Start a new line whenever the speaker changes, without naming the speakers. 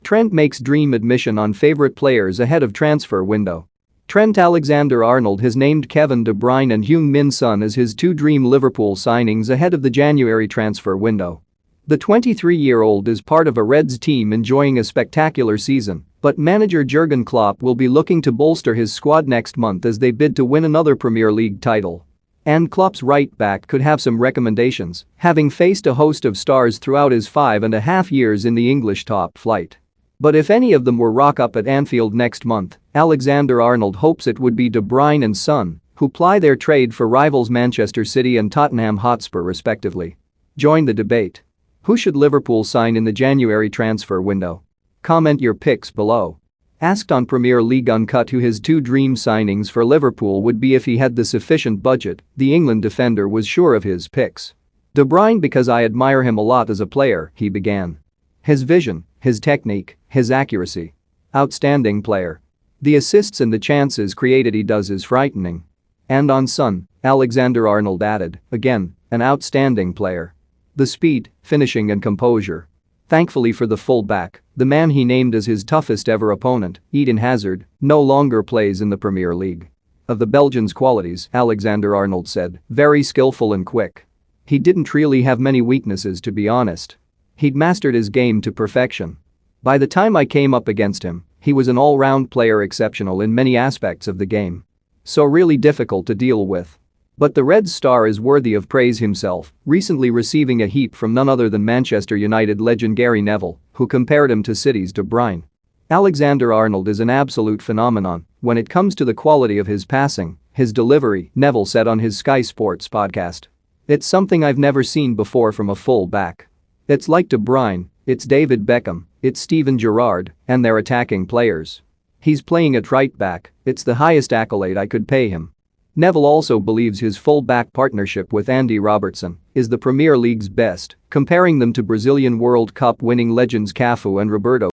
Trent makes dream admission on favorite players ahead of transfer window. Trent Alexander-Arnold has named Kevin De Bruyne and Heung-min Son as his two dream Liverpool signings ahead of the January transfer window. The 23-year-old is part of a Reds team enjoying a spectacular season, but manager Jurgen Klopp will be looking to bolster his squad next month as they bid to win another Premier League title. And Klopp's right-back could have some recommendations, having faced a host of stars throughout his 5.5 years in the English top flight. But if any of them were rock up at Anfield next month, Alexander-Arnold hopes it would be De Bruyne and Son, who ply their trade for rivals Manchester City and Tottenham Hotspur respectively. Join the debate. Who should Liverpool sign in the January transfer window? Comment your picks below. Asked on Premier League Uncut who his two dream signings for Liverpool would be if he had the sufficient budget, the England defender was sure of his picks. De Bruyne because I admire him a lot as a player, he began. His vision, his technique, his accuracy. Outstanding player. The assists and the chances created he does is frightening. And on Son, Alexander-Arnold added, again, an outstanding player. The speed, finishing and composure. Thankfully for the full-back, the man he named as his toughest ever opponent, Eden Hazard, no longer plays in the Premier League. Of the Belgian's qualities, Alexander-Arnold said, very skillful and quick. He didn't really have many weaknesses to be honest. He'd mastered his game to perfection. By the time I came up against him, he was an all-round player exceptional in many aspects of the game. So really difficult to deal with. But the Reds star is worthy of praise himself, recently receiving a heap from none other than Manchester United legend Gary Neville, who compared him to City's De Bruyne. Alexander-Arnold is an absolute phenomenon when it comes to the quality of his passing, his delivery, Neville said on his Sky Sports podcast. It's something I've never seen before from a full-back. It's like De Bruyne, it's David Beckham, it's Steven Gerrard, and their attacking players. He's playing at right back, it's the highest accolade I could pay him. Neville also believes his full-back partnership with Andy Robertson is the Premier League's best, comparing them to Brazilian World Cup winning legends Cafu and Roberto